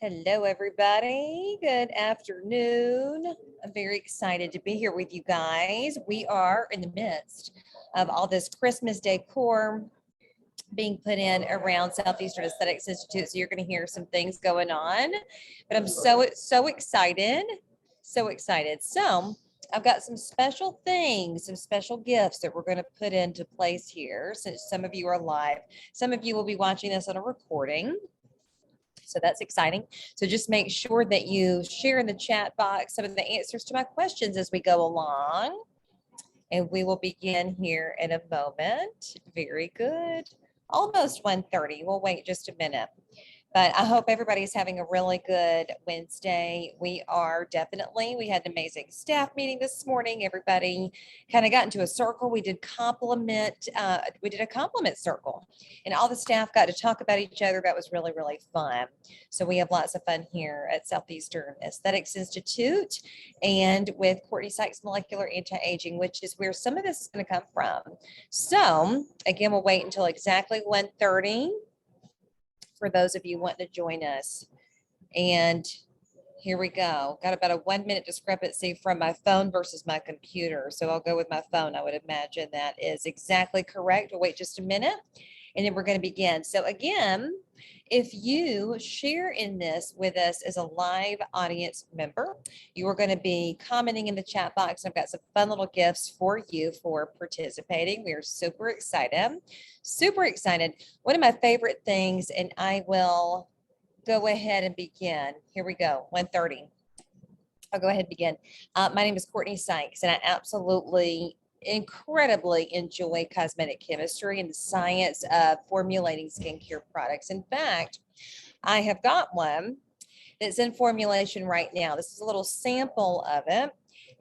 Hello, everybody. Good afternoon. I'm very excited to be here with you guys. We are in the midst of all this Christmas decor being put in around Southeastern Aesthetics Institute. So you're going to hear some things going on, but I'm so excited, so excited. So I've got some special things, some special gifts that we're going to put into place here. Since some of you are live, some of you will be watching this on a recording. So that's exciting. So just make sure that you share in the chat box some of the answers to my questions as we go along. And we will begin here in a moment. Very good. Almost 1:30. We'll wait just a minute. But I hope everybody's having a really good Wednesday. We had an amazing staff meeting this morning. Everybody kind of got into a circle. We did a compliment circle, and all the staff got to talk about each other. That was really, really fun. So we have lots of fun here at Southeastern Aesthetics Institute and with Courtney Sykes Molecular Anti-Aging, which is where some of this is going to come from. So again, we'll wait until exactly 1:30 for those of you wanting to join us. And here we go. Got about a 1 minute discrepancy from my phone versus my computer. So I'll go with my phone. I would imagine that is exactly correct. We'll wait just a minute and then we're going to begin. So again, if you share in this with us as a live audience member, you are going to be commenting in the chat box. I've got some fun little gifts for you for participating. We are super excited, super excited. One of my favorite things, and I will go ahead and begin. Here we go, 1:30. I'll go ahead and begin. My name is Courtney Sykes, and I absolutely incredibly enjoy cosmetic chemistry and the science of formulating skincare products. In fact, I have got one that's in formulation right now. This is a little sample of it.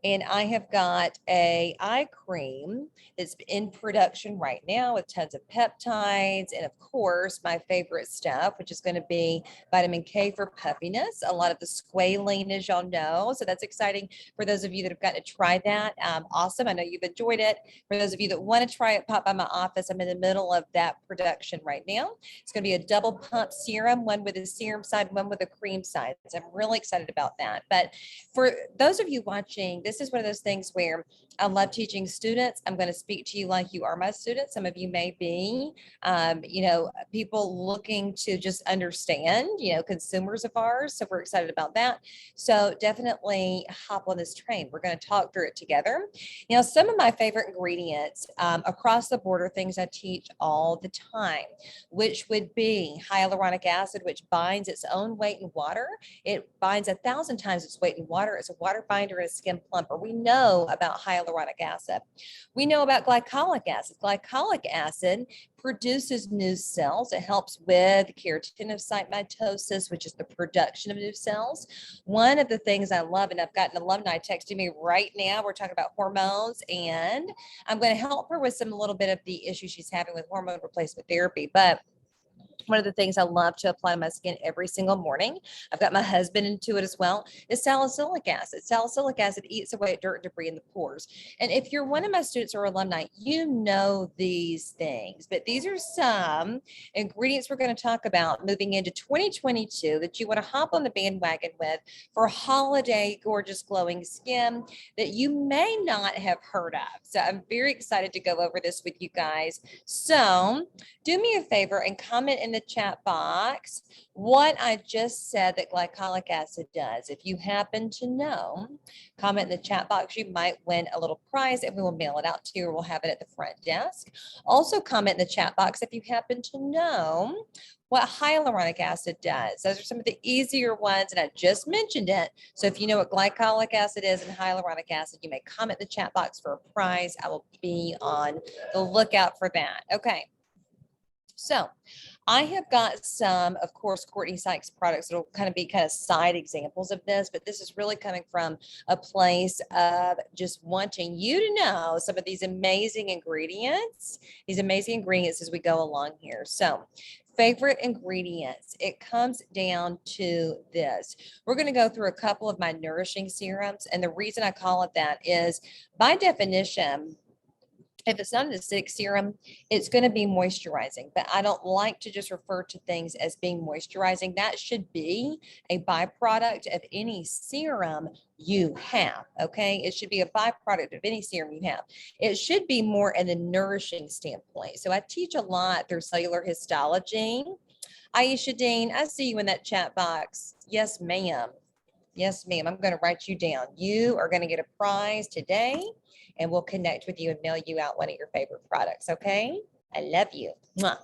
And I have got a eye cream that's in production right now with tons of peptides. And of course, my favorite stuff, which is going to be vitamin K for puffiness, a lot of the squalene, as y'all know. So that's exciting for those of you that have gotten to try that. Awesome. I know you've enjoyed it. For those of you that want to try it, pop by my office. I'm in the middle of that production right now. It's going to be a double pump serum, one with a serum side, one with a cream side. So I'm really excited about that. But for those of you watching, this is one of those things where I love teaching students. I'm going to speak to you like you are my students. Some of you may be, people looking to just understand, consumers of ours. So we're excited about that. So definitely hop on this train. We're going to talk through it together. Now, some of my favorite ingredients across the board are things I teach all the time, which would be hyaluronic acid, which binds its own weight in water. It binds 1,000 times its weight in water. It's a water binder and a skin plumper. We know about hyaluronic acid. We know about glycolic acid. Glycolic acid produces new cells. It helps with keratinocyte mitosis, which is the production of new cells. One of the things I love, and I've got an alumni texting me right now, we're talking about hormones, and I'm going to help her with a little bit of the issue she's having with hormone replacement therapy. But one of the things I love to apply to my skin every single morning, I've got my husband into it as well, is salicylic acid. Salicylic acid eats away at dirt and debris in the pores. And if you're one of my students or alumni, you know these things. But these are some ingredients we're going to talk about moving into 2022 that you want to hop on the bandwagon with for holiday gorgeous glowing skin that you may not have heard of. So I'm very excited to go over this with you guys. So do me a favor and comment in the chat box what I just said that glycolic acid does. If you happen to know, comment in the chat box. You might win a little prize and we will mail it out to you or we'll have it at the front desk. Also comment in the chat box if you happen to know what hyaluronic acid does. Those are some of the easier ones, and I just mentioned it. So if you know what glycolic acid is and hyaluronic acid, you may comment in the chat box for a prize. I will be on the lookout for that. Okay. So I have got some, of course, Courtney Sykes products that will kind of side examples of this, but this is really coming from a place of just wanting you to know some of these amazing ingredients as we go along here. So favorite ingredients, it comes down to this. We're going to go through a couple of my nourishing serums. And the reason I call it that is by definition, If it's not an acidic serum, it's going to be moisturizing, but I don't like to just refer to things as being moisturizing. That should be a byproduct of any serum you have, okay? It should be a byproduct of any serum you have. It should be more in the nourishing standpoint. So I teach a lot through cellular histology. Aisha Dean, I see you in that chat box. Yes, ma'am. Yes, ma'am. I'm going to write you down. You are going to get a prize today, and we'll connect with you and mail you out one of your favorite products. Okay. I love you. Mwah.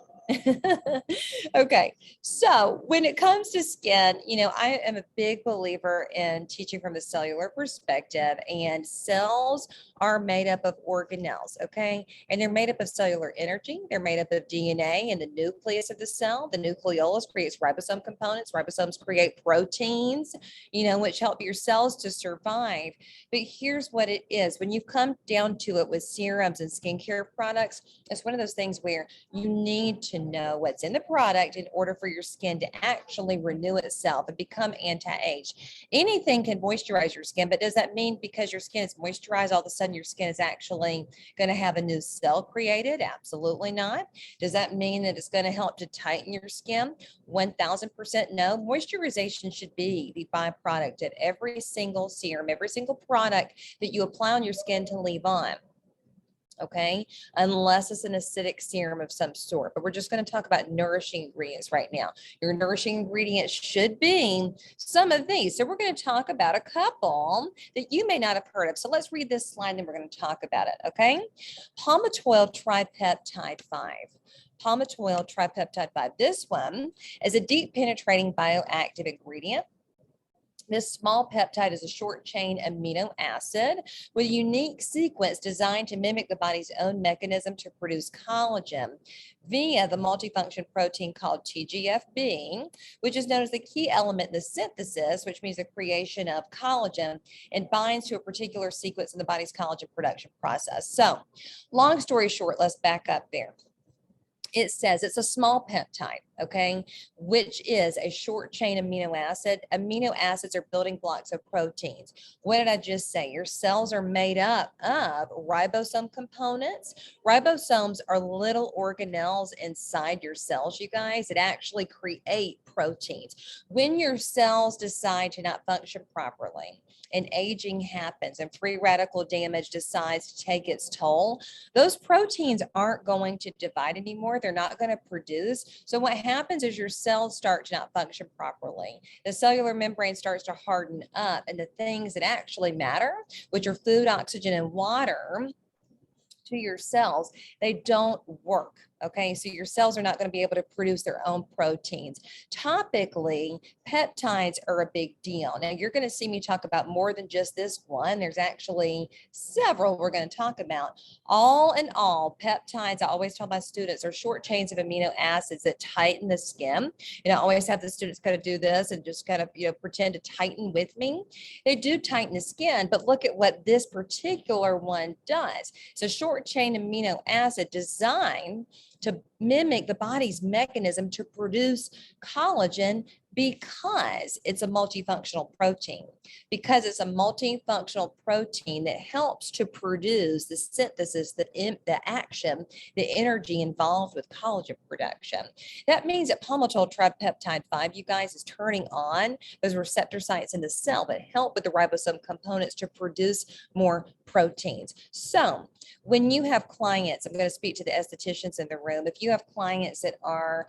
Okay, so when it comes to skin, I am a big believer in teaching from the cellular perspective, and cells are made up of organelles, okay? And they're made up of cellular energy. They're made up of DNA and the nucleus of the cell. The nucleolus creates ribosome components. Ribosomes create proteins, which help your cells to survive. But here's what it is. When you come down to it with serums and skincare products, it's one of those things where you need to know what's in the product in order for your skin to actually renew itself and become anti-age. Anything can moisturize your skin, but does that mean because your skin is moisturized, all of a sudden your skin is actually going to have a new cell created? Absolutely not. Does that mean that it's going to help to tighten your skin? 1000% no. Moisturization should be the byproduct of every single serum, every single product that you apply on your skin to leave on. Okay, unless it's an acidic serum of some sort. But we're just going to talk about nourishing ingredients right now. Your nourishing ingredients should be some of these. So we're going to talk about a couple that you may not have heard of. So let's read this slide and then we're going to talk about it. Okay, palmitoyl tripeptide 5. Palmitoyl tripeptide 5. This one is a deep penetrating bioactive ingredient. This small peptide is a short chain amino acid with a unique sequence designed to mimic the body's own mechanism to produce collagen via the multifunction protein called TGFB, which is known as the key element in the synthesis, which means the creation of collagen, and binds to a particular sequence in the body's collagen production process. So, long story short, let's back up there. It says it's a small peptide, okay, which is a short chain amino acid. Amino acids are building blocks of proteins. What did I just say? Your cells are made up of ribosome components. Ribosomes are little organelles inside your cells, you guys, that actually create proteins. When your cells decide to not function properly, and aging happens and free radical damage decides to take its toll, those proteins aren't going to divide anymore. They're not going to produce. So what happens is your cells start to not function properly. The cellular membrane starts to harden up, and the things that actually matter, which are food, oxygen, and water to your cells, they don't work. Okay, so your cells are not going to be able to produce their own proteins. Topically, peptides are a big deal. Now, you're going to see me talk about more than just this one. There's actually several we're going to talk about. All in all, peptides, I always tell my students, are short chains of amino acids that tighten the skin. I always have the students kind of do this and just kind of, pretend to tighten with me. They do tighten the skin, but look at what this particular one does. It's a short chain amino acid designed to mimic the body's mechanism to produce collagen because it's a multifunctional protein. Because it's a multifunctional protein that helps to produce the synthesis, the action, the energy involved with collagen production. That means that palmitoyl tripeptide 5, you guys, is turning on those receptor sites in the cell that help with the ribosome components to produce more proteins. So when you have clients, I'm going to speak to the estheticians in the room. If you have clients that are,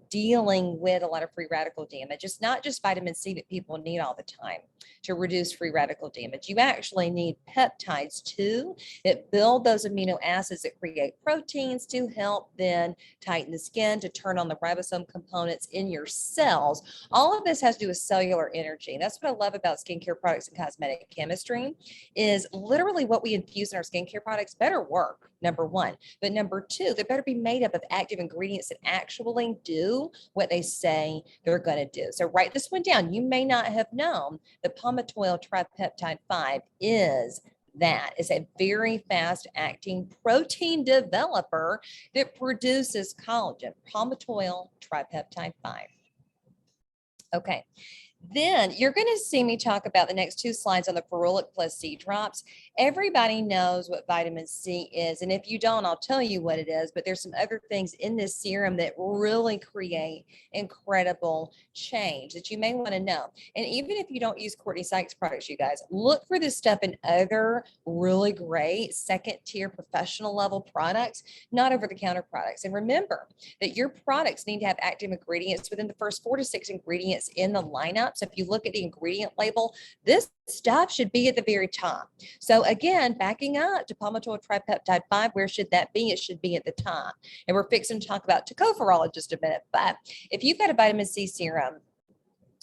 dealing with a lot of free radical damage, it's not just vitamin C that people need all the time to reduce free radical damage. You actually need peptides too that build those amino acids that create proteins to help then tighten the skin, to turn on the ribosome components in your cells. All of this has to do with cellular energy. That's what I love about skincare products and cosmetic chemistry, is literally what we infuse in our skincare products better work, number one. But number two, they better be made up of active ingredients that actually do what they say they're going to do. So write this one down. You may not have known that palmitoyl tripeptide 5 is that. It's a very fast acting protein developer that produces collagen. Palmitoyl tripeptide 5. Okay. Then you're going to see me talk about the next two slides on the Ferulic Plus C drops. Everybody knows what vitamin C is. And if you don't, I'll tell you what it is. But there's some other things in this serum that really create incredible change that you may want to know. And even if you don't use Courtney Sykes products, you guys, look for this stuff in other really great second tier professional level products, not over the counter products. And remember that your products need to have active ingredients within the first 4 to 6 ingredients in the lineup. So if you look at the ingredient label, this stuff should be at the very top. So again, backing up to palmitoyl tripeptide 5, where should that be? It should be at the top. And we're fixing to talk about tocopherol in just a minute. But if you've got a vitamin C serum,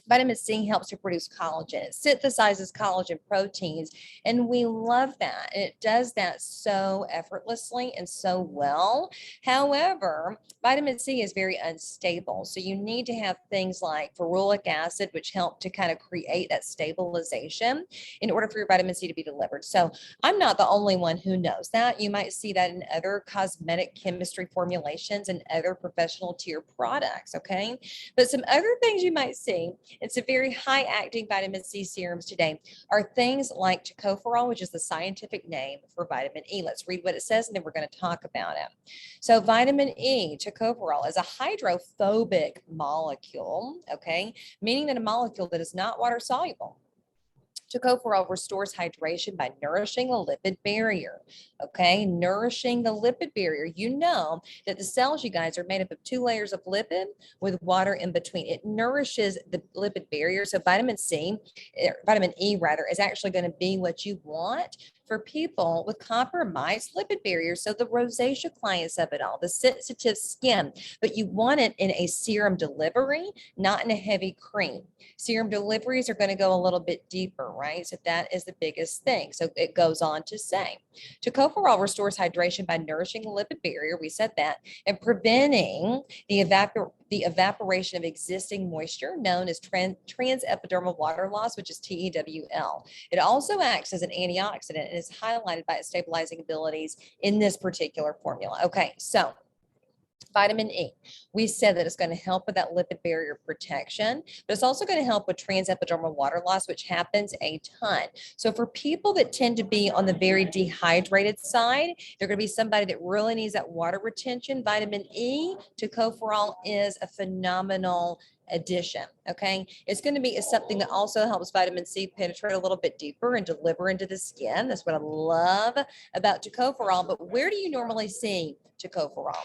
vitamin C helps to produce collagen. It synthesizes collagen proteins, and we love that. And it does that so effortlessly and so well. However, vitamin C is very unstable. So you need to have things like ferulic acid, which help to kind of create that stabilization in order for your vitamin C to be delivered. So I'm not the only one who knows that. You might see that in other cosmetic chemistry formulations and other professional tier products, okay? But some other things you might see, it's a very high acting vitamin C serums today, are things like tocopherol, which is the scientific name for vitamin E. Let's read what it says and then we're going to talk about it. So vitamin E, tocopherol, is a hydrophobic molecule, okay, meaning that a molecule that is not water soluble. Tocopherol restores hydration by nourishing the lipid barrier. Okay, nourishing the lipid barrier. You know that the cells, you guys, are made up of 2 layers of lipid with water in between. It nourishes the lipid barrier. So vitamin E rather, is actually going to be what you want for people with compromised lipid barriers. So the rosacea clients of it all, the sensitive skin, but you want it in a serum delivery, not in a heavy cream. Serum deliveries are going to go a little bit deeper, right? So that is the biggest thing. So it goes on to say, tocopherol restores hydration by nourishing the lipid barrier. We said that, and preventing the evaporation of existing moisture, known as transepidermal water loss, which is TEWL. It also acts as an antioxidant and is highlighted by its stabilizing abilities in this particular formula. Okay, so vitamin E, we said that it's going to help with that lipid barrier protection, but it's also going to help with transepidermal water loss, which happens a ton. So for people that tend to be on the very dehydrated side, they're going to be somebody that really needs that water retention. Vitamin E, tocopherol, is a phenomenal addition. Okay, it's going to be something that also helps vitamin C penetrate a little bit deeper and deliver into the skin. That's what I love about tocopherol. But where do you normally see tocopherol?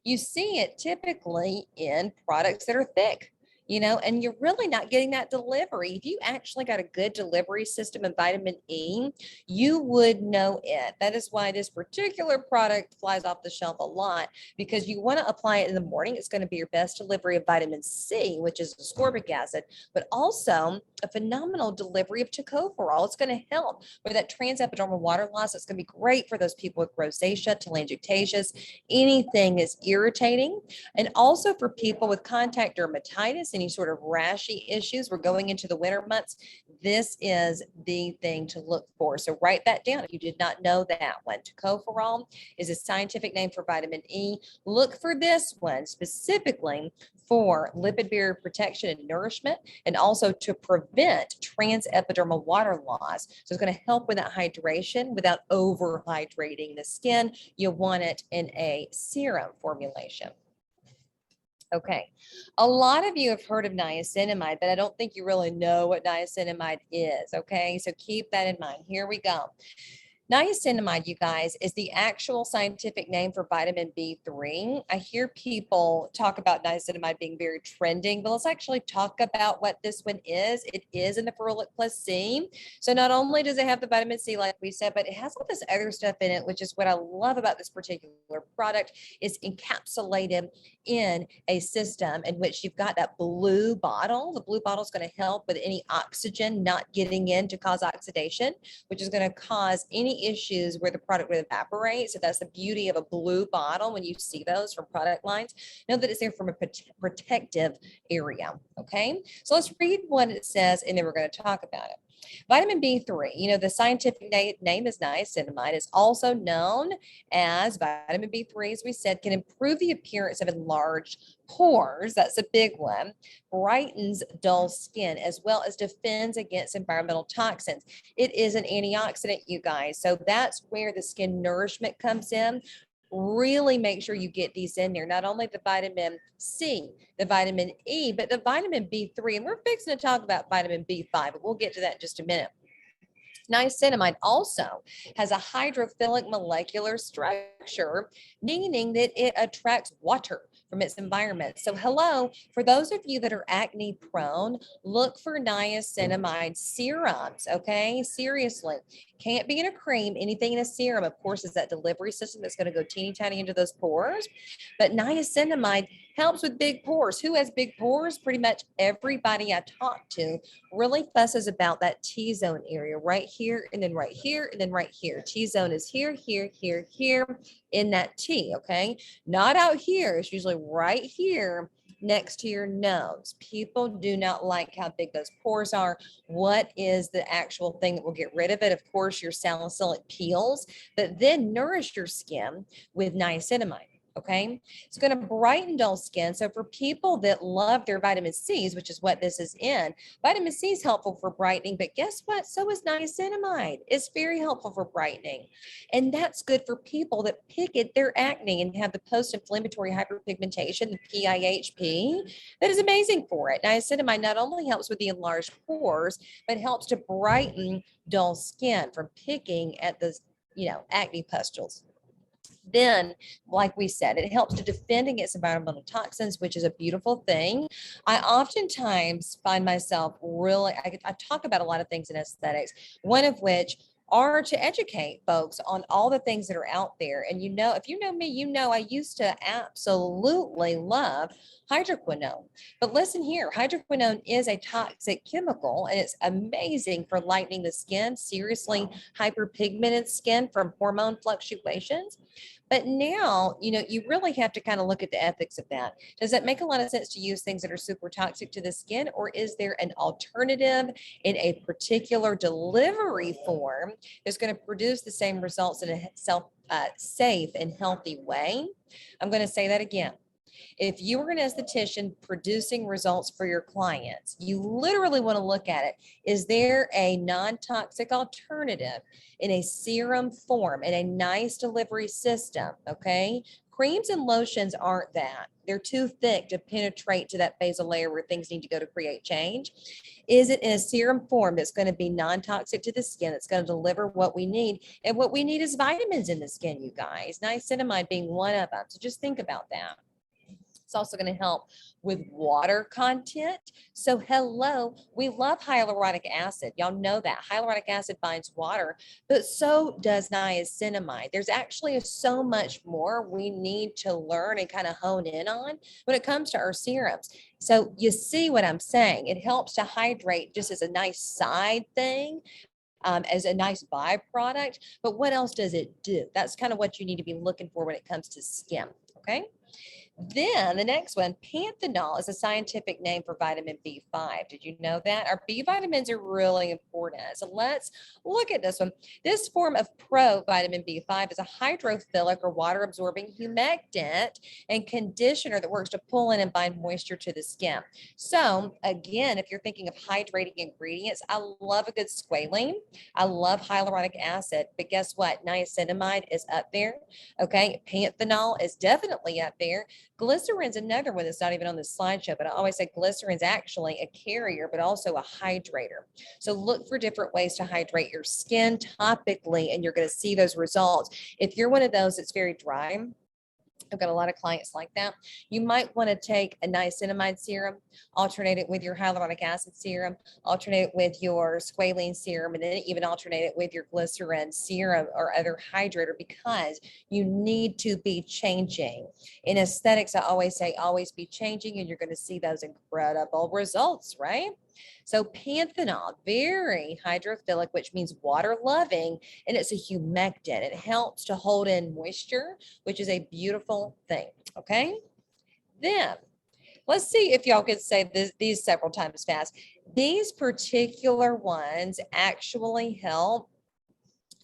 You see it typically in products that are thick, and you're really not getting that delivery. If you actually got a good delivery system in vitamin E, you would know it. That is why this particular product flies off the shelf a lot, because you want to apply it in the morning. It's going to be your best delivery of vitamin C, which is ascorbic acid, but also a phenomenal delivery of tocopherol. It's going to help with that transepidermal water loss. It's going to be great for those people with rosacea, telangiectasias, anything is irritating, and also for people with contact dermatitis, any sort of rashy issues. We're going into the winter months. This is the thing to look for. So write that down if you did not know that one. Tocopherol is a scientific name for vitamin E. Look for this one specifically for lipid barrier protection and nourishment, and also to prevent transepidermal water loss. So it's going to help with that hydration without overhydrating the skin. You want it in a serum formulation. Okay, a lot of you have heard of niacinamide, but I don't think you really know what niacinamide is. Okay, so keep that in mind. Here we go. Niacinamide, you guys, is the actual scientific name for vitamin B3. I hear people talk about niacinamide being very trending, but let's actually talk about what this one is. It is in the Ferulic Plus C. So not only does it have the vitamin C, like we said, but it has all this other stuff in it, which is what I love about this particular product. Is encapsulated in a system in which you've got that blue bottle. The blue bottle is going to help with any oxygen not getting in to cause oxidation, which is going to cause any issues where the product would evaporate. So that's the beauty of a blue bottle. When you see those from product lines, know that it's there from a protective area. Okay, so let's read what it says and then we're going to talk about it. Vitamin B3, the scientific name is niacinamide. It's also known as vitamin B3, as we said, can improve the appearance of enlarged pores. That's a big one. Brightens dull skin, as well as defends against environmental toxins. It is an antioxidant, you guys. So that's where the skin nourishment comes in. Really make sure you get these in there. Not only the vitamin C, the vitamin E, but the vitamin B3. And we're fixing to talk about vitamin B5, but we'll get to that in just a minute. Niacinamide also has a hydrophilic molecular structure, meaning that it attracts water from its environment. So hello, for those of you that are acne prone, look for niacinamide serums, okay? Seriously, can't be in a cream, anything in a serum, of course, is that delivery system that's gonna go teeny tiny into those pores. But niacinamide helps with big pores. Who has big pores? Pretty much everybody I talk to really fusses about that T-zone area right here, and then right here, and then right here. T-zone is here, here, here, here in that T, okay? Not out here. It's usually right here next to your nose. People do not like how big those pores are. What is the actual thing that will get rid of it? Of course, your salicylic peels, but then nourish your skin with niacinamide. Okay, it's going to brighten dull skin. So for people that love their vitamin C's, which is what this is in, vitamin C is helpful for brightening, but guess what? So is niacinamide. It's very helpful for brightening. And that's good for people that pick at their acne and have the post-inflammatory hyperpigmentation, the PIHP. That is amazing for it. Niacinamide not only helps with the enlarged pores, but helps to brighten dull skin from picking at the, acne pustules. Then, like we said, it helps to defend against environmental toxins, which is a beautiful thing. I oftentimes find myself really, I talk about a lot of things in aesthetics, one of which are to educate folks on all the things that are out there. And if you know me, I used to absolutely love hydroquinone. But listen here, hydroquinone is a toxic chemical, and it's amazing for lightening the skin, seriously hyperpigmented skin from hormone fluctuations. But now, you really have to kind of look at the ethics of that. Does it make a lot of sense to use things that are super toxic to the skin, or is there an alternative in a particular delivery form that's going to produce the same results in a safe and healthy way? I'm going to say that again. If you are an esthetician producing results for your clients, you literally want to look at it. Is there a non-toxic alternative in a serum form, in a nice delivery system? Okay. Creams and lotions aren't that. They're too thick to penetrate to that basal layer where things need to go to create change. Is it in a serum form that's going to be non-toxic to the skin, that's going to deliver what we need? And what we need is vitamins in the skin, you guys. Niacinamide being one of them. So just think about that. It's also going to help with water content. So hello, we love hyaluronic acid. Y'all know that hyaluronic acid binds water, but so does niacinamide. There's actually so much more we need to learn and kind of hone in on when it comes to our serums. So you see what I'm saying? It helps to hydrate just as a nice side thing. As a nice byproduct, but what else does it do? That's kind of what you need to be looking for when it comes to skin. Okay. Then the next one, panthenol, is a scientific name for vitamin B5. Did you know that? Our B vitamins are really important. So let's look at this one. This form of vitamin B5 is a hydrophilic or water absorbing humectant and conditioner that works to pull in and bind moisture to the skin. So again, if you're thinking of hydrating ingredients, I love a good squalene. I love hyaluronic acid, but guess what? Niacinamide is up there. Okay. Panthenol is definitely up there. Glycerin's another one that's not even on the slideshow, but I always say glycerin's actually a carrier, but also a hydrator. So look for different ways to hydrate your skin topically, and you're going to see those results. If you're one of those that's very dry, I've got a lot of clients like that. You might want to take a niacinamide serum, alternate it with your hyaluronic acid serum, alternate it with your squalene serum, and then even alternate it with your glycerin serum or other hydrator, because you need to be changing. In aesthetics, I always say, always be changing, and you're going to see those incredible results, right? So panthenol, very hydrophilic, which means water loving, and it's a humectant. It helps to hold in moisture, which is a beautiful thing. Okay. Then let's see if y'all could say these several times fast. These particular ones actually help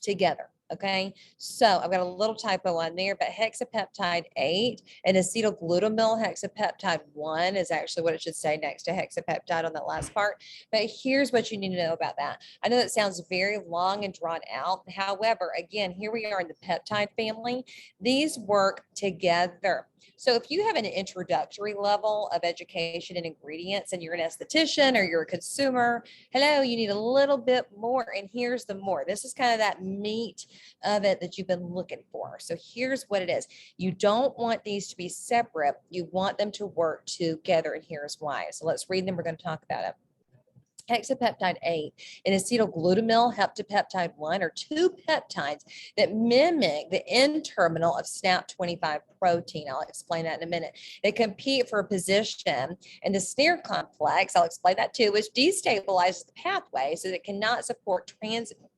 together. Okay, so I've got a little typo on there, but hexapeptide 8 and acetylglutamyl hexapeptide 1 is actually what it should say next to hexapeptide on that last part. But here's what you need to know about that. I know that sounds very long and drawn out. However, again, here we are in the peptide family. These work together. So if you have an introductory level of education and ingredients and you're an esthetician or you're a consumer, hello, you need a little bit more. And here's the more. This is kind of that meat of it that you've been looking for. So here's what it is. You don't want these to be separate. You want them to work together. And here's why. So let's read them. We're going to talk about it. Hexapeptide 8 and acetylglutamyl heptapeptide 1 are two peptides that mimic the N-terminal of SNAP25 protein. I'll explain that in a minute. They compete for a position in the snare complex, I'll explain that too, which destabilizes the pathway so that it cannot support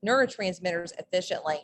neurotransmitters efficiently.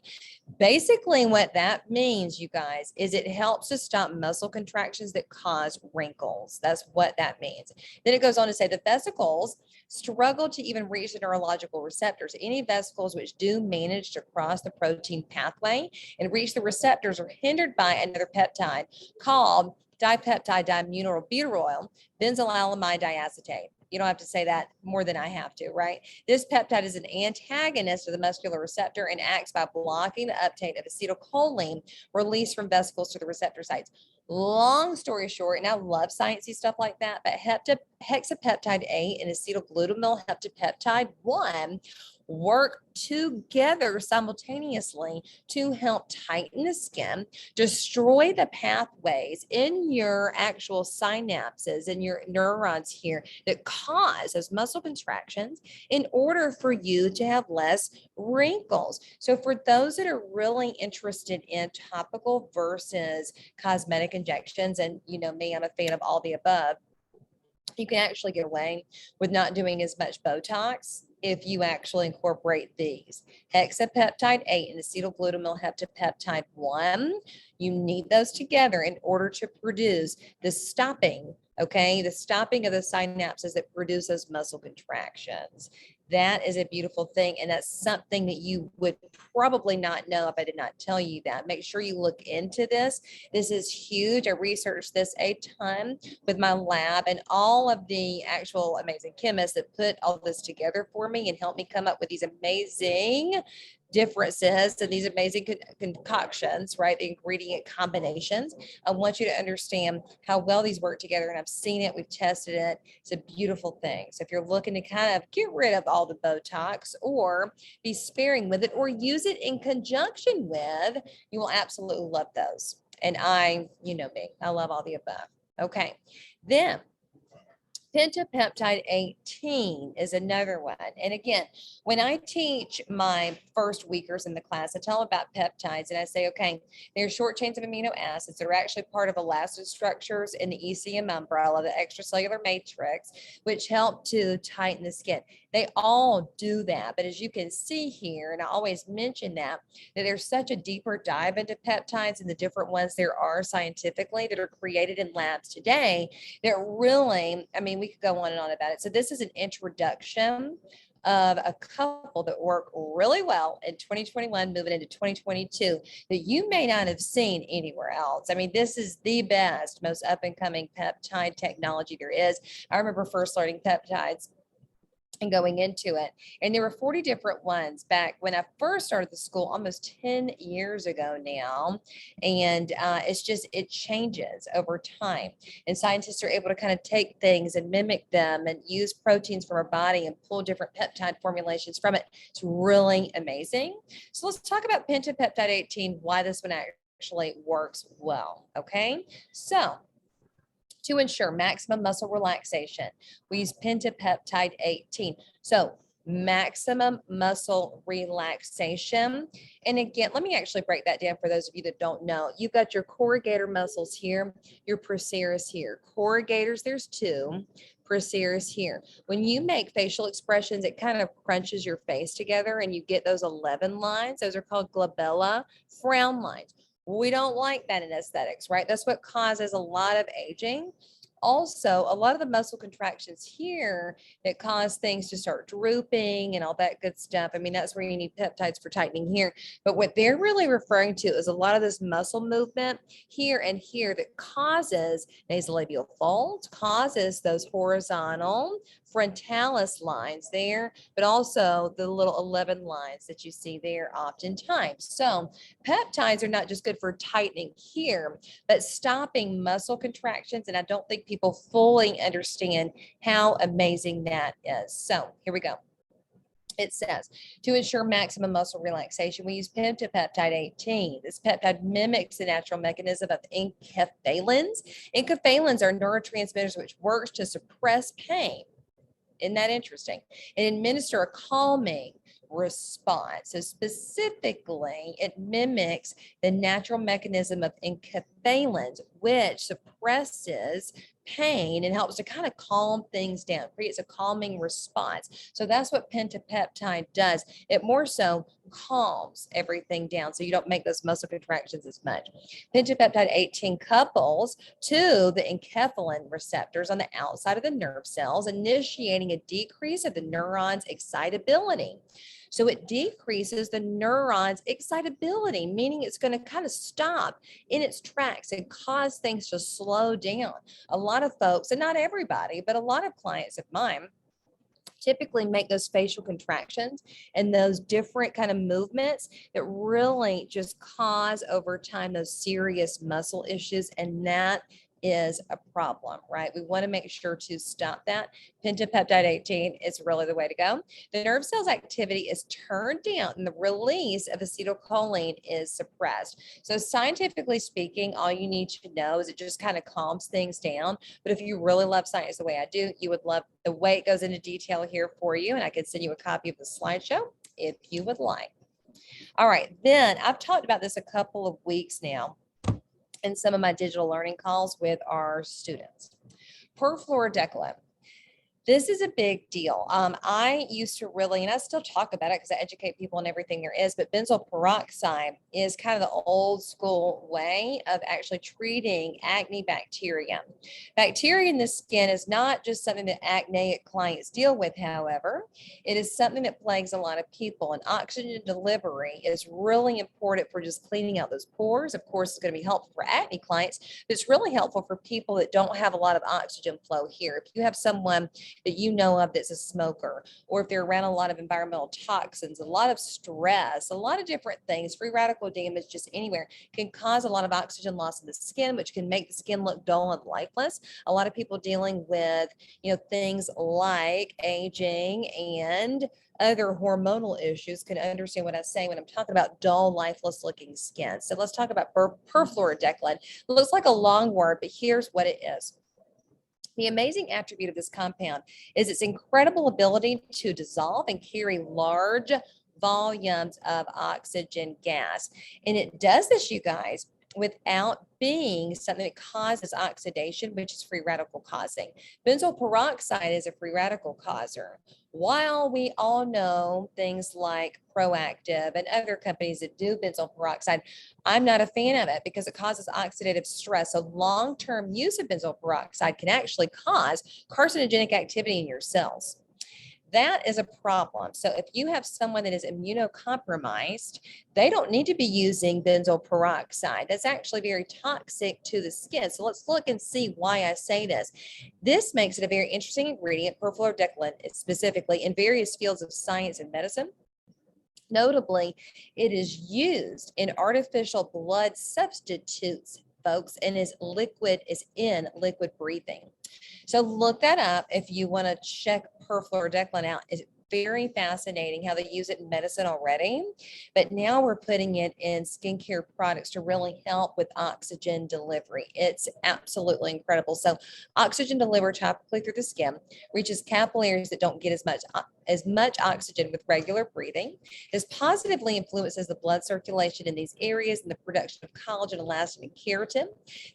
Basically, what that means, you guys, is it helps to stop muscle contractions that cause wrinkles. That's what that means. Then it goes on to say the vesicles struggle to even reach the neurological receptors. Any vesicles which do manage to cross the protein pathway and reach the receptors are hindered by another peptide called dipeptide diaminobutyryl benzylamide diacetate. You don't have to say that more than I have to, right? This peptide is an antagonist of the muscular receptor and acts by blocking the uptake of acetylcholine released from vesicles to the receptor sites. Long story short, and I love sciencey stuff like that, but hexapeptide 8 and acetylglutamyl heptapeptide 1 work together simultaneously to help tighten the skin, destroy the pathways in your actual synapses and your neurons here that cause those muscle contractions in order for you to have less wrinkles. So for those that are really interested in topical versus cosmetic injections, and you know me, I'm a fan of all the above, you can actually get away with not doing as much Botox if you actually incorporate these. Hexapeptide 8 and acetylglutamyl heptapeptide 1, you need those together in order to produce the stopping, okay, the stopping of the synapses that produce those muscle contractions. That is a beautiful thing. And that's something that you would probably not know if I did not tell you that. Make sure you look into this. This is huge. I researched this a ton with my lab and all of the actual amazing chemists that put all this together for me and helped me come up with these amazing differences and these amazing concoctions, right? The ingredient combinations. I want you to understand how well these work together. And I've seen it, we've tested it. It's a beautiful thing. So if you're looking to kind of get rid of all the Botox or be sparing with it or use it in conjunction with, you will absolutely love those. And you know me, I love all the above. Okay. Then Pentapeptide 18 is another one. And again, when I teach my first weekers in the class, I tell them about peptides and I say, okay, they're short chains of amino acids that are actually part of elastic structures in the ECM umbrella, the extracellular matrix, which help to tighten the skin. They all do that. But as you can see here, and I always mention that there's such a deeper dive into peptides and the different ones there are scientifically that are created in labs today that really, I mean, we could go on and on about it. So this is an introduction of a couple that work really well in 2021, moving into 2022 that you may not have seen anywhere else. I mean, this is the best, most up and coming peptide technology there is. I remember first learning peptides and going into it. And there were 40 different ones back when I first started the school almost 10 years ago now. And it changes over time. And scientists are able to kind of take things and mimic them and use proteins from our body and pull different peptide formulations from it. It's really amazing. So let's talk about pentapeptide 18, why this one actually works well. Okay. So to ensure maximum muscle relaxation, we use pentapeptide 18. So maximum muscle relaxation. And again, let me actually break that down for those of you that don't know. You've got your corrugator muscles here, your procerus here. Corrugators, there's two. Procerus here. When you make facial expressions, it kind of crunches your face together and you get those 11 lines. Those are called glabella frown lines. We don't like that in aesthetics, right? That's what causes a lot of aging also a lot of the muscle contractions here that cause things to start drooping and all that good stuff. I mean, that's where you need peptides for tightening here. But what they're really referring to is a lot of this muscle movement here and here that causes nasolabial folds, causes those horizontal frontalis lines there, but also the little 11 lines that you see there oftentimes. So peptides are not just good for tightening here, but stopping muscle contractions. And I don't think people fully understand how amazing that is. So here we go. It says, to ensure maximum muscle relaxation, we use Pentapeptide 18. This peptide mimics the natural mechanism of enkephalins. Enkephalins are neurotransmitters which works to suppress pain. Isn't that interesting? And administer a calming response. So specifically, it mimics the natural mechanism of enkephalins, which suppresses pain and helps to kind of calm things down, creates a calming response. So that's what pentapeptide does. It more so calms everything down so you don't make those muscle contractions as much. Pentapeptide 18 couples to the enkephalin receptors on the outside of the nerve cells, initiating a decrease of the neuron's excitability. So it decreases the neuron's excitability, meaning it's going to kind of stop in its tracks and cause things to slow down. A lot of folks, and not everybody, but a lot of clients of mine typically make those facial contractions and those different kind of movements that really just cause over time those serious muscle issues. And that is a problem, right? We want to make sure to stop that. Pentapeptide 18 is really the way to go. The nerve cell's activity is turned down and the release of acetylcholine is suppressed. So scientifically speaking, all you need to know is it just kind of calms things down. But if you really love science the way I do, you would love the way it goes into detail here for you. And I could send you a copy of the slideshow if you would like. All right, then I've talked about this a couple of weeks now in some of my digital learning calls with our students. Perfluorodecline. This is a big deal. I used to really, and I still talk about it because I educate people on everything there is, but benzoyl peroxide is kind of the old school way of actually treating acne bacteria. Bacteria in the skin is not just something that acneic clients deal with, however. It is something that plagues a lot of people, and oxygen delivery is really important for just cleaning out those pores. Of course, it's going to be helpful for acne clients, but it's really helpful for people that don't have a lot of oxygen flow here. If you have someone that you know of that's a smoker, or if they're around a lot of environmental toxins, a lot of stress, a lot of different things, free radical damage just anywhere can cause a lot of oxygen loss in the skin, which can make the skin look dull and lifeless. A lot of people dealing with, things like aging and other hormonal issues can understand what I'm saying when I'm talking about dull, lifeless looking skin. So let's talk about perfluorodecline. It looks like a long word, but here's what it is. The amazing attribute of this compound is its incredible ability to dissolve and carry large volumes of oxygen gas. And it does this, you guys, without being something that causes oxidation, which is free radical causing. Benzoyl peroxide is a free radical causer. While we all know things like Proactive and other companies that do benzoyl peroxide, I'm not a fan of it because it causes oxidative stress. So long-term use of benzoyl peroxide can actually cause carcinogenic activity in your cells. That is a problem. So if you have someone that is immunocompromised, they don't need to be using benzoyl peroxide. That's actually very toxic to the skin. So let's look and see why I say this. This makes it a very interesting ingredient, perfluorodecline specifically, in various fields of science and medicine. Notably, it is used in artificial blood substitutes, folks, and is in liquid breathing. So look that up if you want to check perfluorodecline out. It's very fascinating how they use it in medicine already, but now we're putting it in skincare products to really help with oxygen delivery. It's absolutely incredible. So oxygen delivered topically through the skin reaches capillaries that don't get as much as much oxygen with regular breathing. This positively influences the blood circulation in these areas and the production of collagen, elastin, and keratin.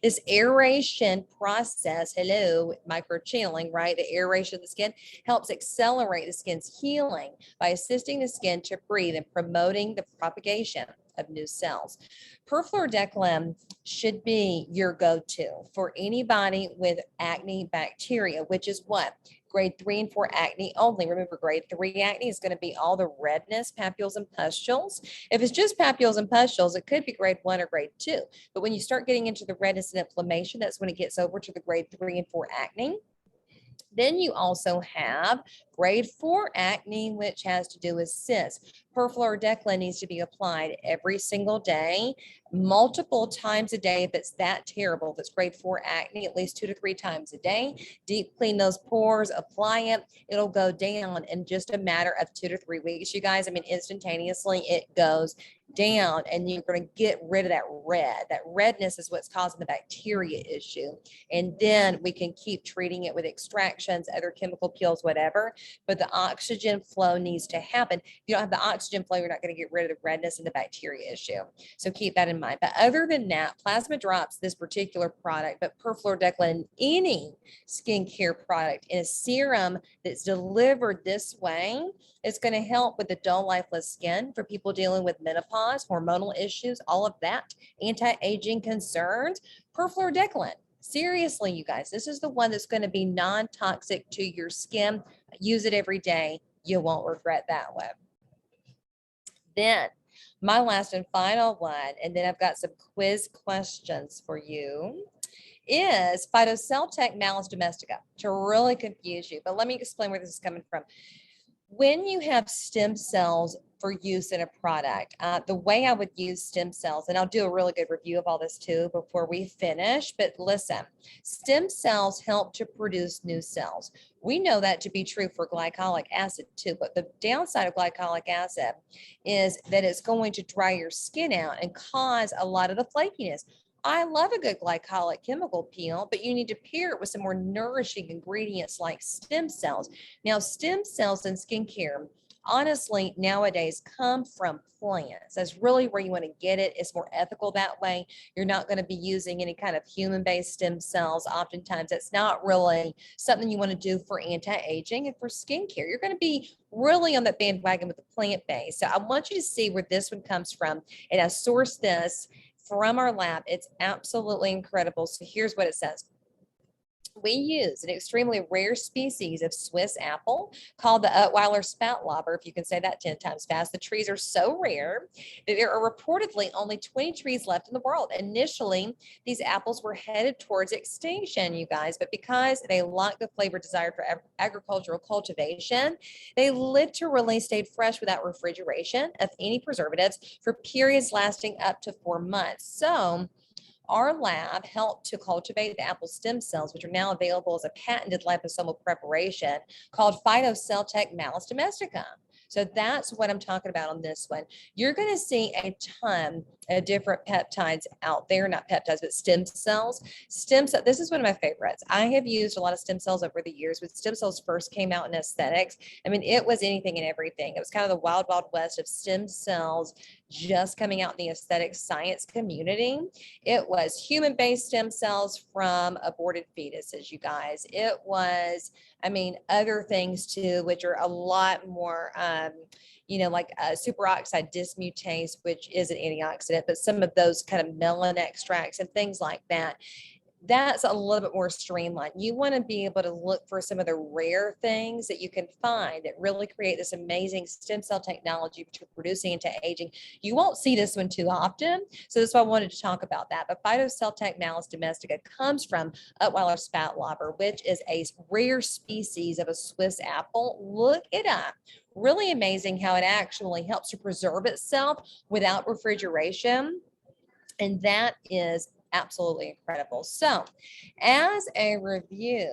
This aeration process, hello, microchanneling, right? The aeration of the skin helps accelerate the skin's healing by assisting the skin to breathe and promoting the propagation of new cells. Perfluorodecline should be your go-to for anybody with acne bacteria, which is what? Grade 3 and 4 acne only. Remember, grade 3 acne is going to be all the redness, papules, and pustules. If it's just papules and pustules, it could be grade 1 or grade 2. But when you start getting into the redness and inflammation, that's when it gets over to the grade 3 and 4 acne. Then you also have grade 4 acne, which has to do with cysts. Perfluorodecline needs to be applied every single day, multiple times a day. If it's that terrible, if it's grade 4 acne, at least 2 to 3 times a day. Deep clean those pores, apply it. It'll go down in just a matter of 2 to 3 weeks, you guys. I mean, instantaneously it goes down, and you're going to get rid of that red. That redness is what's causing the bacteria issue. And then we can keep treating it with extractions, other chemical peels, whatever. But the oxygen flow needs to happen. If you don't have the oxygen flow, you're not going to get rid of the redness and the bacteria issue. So keep that in mind. But other than that, Plasma Drops, this particular product, but Perfluorodecline, any skincare product in a serum that's delivered this way, it's going to help with the dull, lifeless skin for people dealing with menopause, hormonal issues, all of that, anti-aging concerns. Perfluorodecline. Seriously, you guys, this is the one that's going to be non-toxic to your skin. Use it every day. You won't regret that one. Then my last and final one, and then I've got some quiz questions for you, is Phytoceltec Malis Domestica, to really confuse you. But let me explain where this is coming from. When you have stem cells for use in a product, the way I would use stem cells, and I'll do a really good review of all this too before we finish, but listen, stem cells help to produce new cells. We know that to be true for glycolic acid too, but the downside of glycolic acid is that it's going to dry your skin out and cause a lot of the flakiness. I love a good glycolic chemical peel, but you need to pair it with some more nourishing ingredients like stem cells. Now, stem cells in skincare, honestly, nowadays come from plants. That's really where you want to get it. It's more ethical that way. You're not going to be using any kind of human-based stem cells. Oftentimes, that's not really something you want to do for anti-aging and for skincare. You're going to be really on that bandwagon with the plant-based. So I want you to see where this one comes from. And I sourced this from our lab. It's absolutely incredible. So here's what it says. We use an extremely rare species of Swiss apple called the Utweiler Spattlauber, if you can say that 10 times fast. The trees are so rare that there are reportedly only 20 trees left in the world. Initially, these apples were headed towards extinction, you guys, but because they lack the flavor desired for agricultural cultivation, they literally stayed fresh without refrigeration of any preservatives for periods lasting up to 4 months. So our lab helped to cultivate the apple stem cells, which are now available as a patented liposomal preparation called Phytoceltec Malis Domestica. So that's what I'm talking about on this one. You're going to see a ton of different peptides out there, not peptides, but stem cells. This is one of my favorites. I have used a lot of stem cells over the years. When stem cells first came out in aesthetics, I mean, it was anything and everything. It was kind of the wild, wild west of stem cells just coming out in the aesthetic science community. It was human-based stem cells from aborted fetuses, you guys. It was, I mean, other things too, which are a lot more, like superoxide dismutase, which is an antioxidant, but some of those kind of melon extracts and things like that. That's a little bit more streamlined. You want to be able to look for some of the rare things that you can find that really create this amazing stem cell technology to producing anti-aging. You won't see this one too often, so that's why I wanted to talk about that. But Phytoceltec Malis Domestica comes from Utweiler Spattlauber, which is a rare species of a Swiss apple. Look it up. Really amazing how it actually helps to preserve itself without refrigeration, and that is absolutely incredible. So as a review,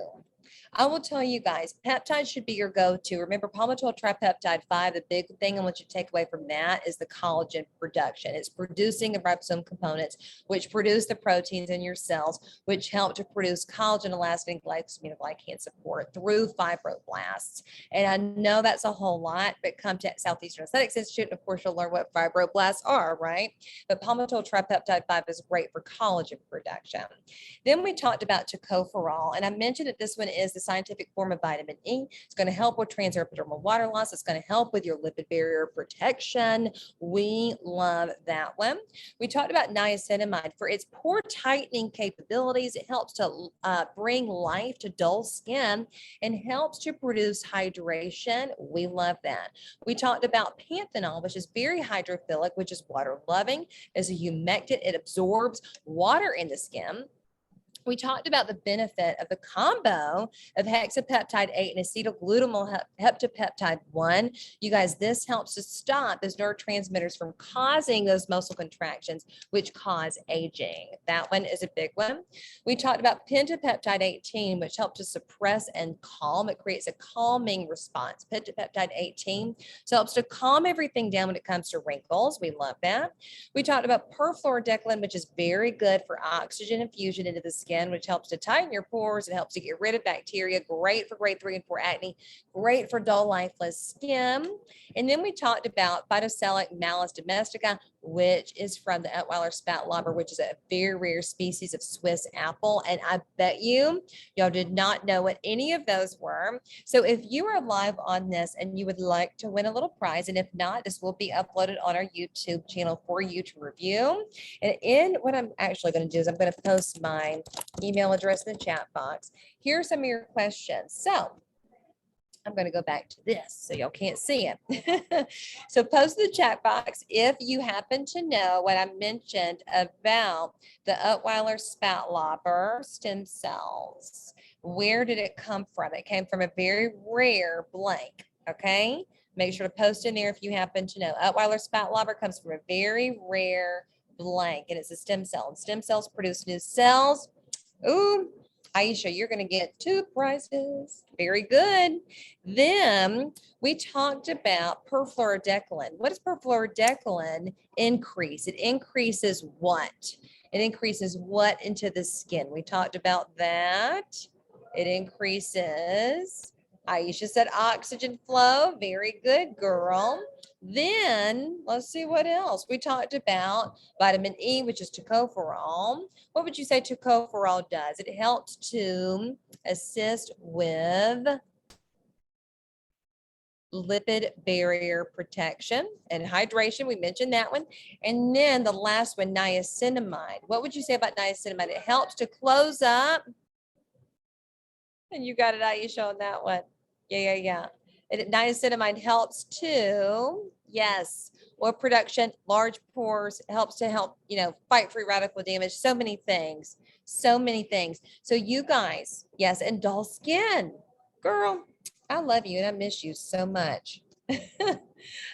I will tell you guys, peptides should be your go-to. Remember, palmitoyl tripeptide 5, the big thing I want you to take away from that is the collagen production. It's producing the ribosome components, which produce the proteins in your cells, which help to produce collagen, elastin, glycosaminoglycan support through fibroblasts. And I know that's a whole lot, but come to Southeastern Aesthetics Institute, of course, you'll learn what fibroblasts are, right? But palmitoyl tripeptide 5 is great for collagen production. Then we talked about tocopherol, and I mentioned that this one is the scientific form of vitamin E. It's going to help with transepidermal water loss. It's going to help with your lipid barrier protection. We love that one. We talked about niacinamide for its pore tightening capabilities. It helps to bring life to dull skin and helps to produce hydration. We love that. We talked about panthenol, which is very hydrophilic, which is water loving. As a humectant, it absorbs water in the skin. We talked about the benefit of the combo of hexapeptide 8 and acetylglutamyl heptapeptide 1. You guys, this helps to stop those neurotransmitters from causing those muscle contractions, which cause aging. That one is a big one. We talked about pentapeptide 18, which helps to suppress and calm. It creates a calming response. Pentapeptide 18 so helps to calm everything down when it comes to wrinkles. We love that. We talked about perfluorodecline, which is very good for oxygen infusion into the skin, which helps to tighten your pores. It helps to get rid of bacteria. Great for grade 3 and 4 acne. Great for dull, lifeless skin. And then we talked about Phytosalic Malus domestica, which is from the Ottweiler spatlabber, which is a very rare species of Swiss apple. And I bet y'all did not know what any of those were. So if you are live on this and you would like to win a little prize, and if not, this will be uploaded on our YouTube channel for you to review. And what I'm actually going to do is I'm going to post my email address in the chat box. Here are some of your questions. So I'm going to go back to this so y'all can't see it. So post in the chat box if you happen to know what I mentioned about the Ottweiler spatlabber stem cells. Where did it come from? It came from a very rare blank, okay? Make sure to post in there if you happen to know. Ottweiler spatlabber comes from a very rare blank, and it's a stem cell. And stem cells produce new cells. Ooh, Aisha, you're going to get 2 prizes. Very good. Then we talked about perfluorodecline. What does perfluorodecline increase? It increases what? It increases what into the skin? We talked about that. It increases, Aisha said oxygen flow. Very good, girl. Then let's see what else. We talked about vitamin E, which is tocopherol. What would you say tocopherol does? It helps to assist with lipid barrier protection and hydration. We mentioned that one. And then the last one, niacinamide. What would you say about niacinamide? It helps to close up. And you got it, Aisha, on that one. Yeah. Niacinamide helps to, yes, oil production, large pores, helps to fight free radical damage. So many things. So you guys, yes, and dull skin. Girl, I love you and I miss you so much.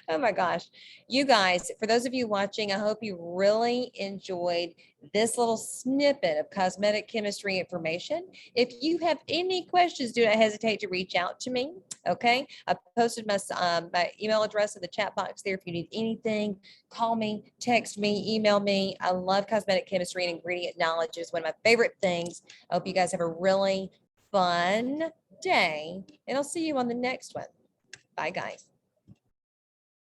Oh my gosh. You guys, for those of you watching, I hope you really enjoyed this little snippet of cosmetic chemistry information. If you have any questions, do not hesitate to reach out to me. Okay. I posted my email address in the chat box there. If you need anything, call me, text me, email me. I love cosmetic chemistry and ingredient knowledge. It's one of my favorite things. I hope you guys have a really fun day, and I'll see you on the next one. Bye, guys.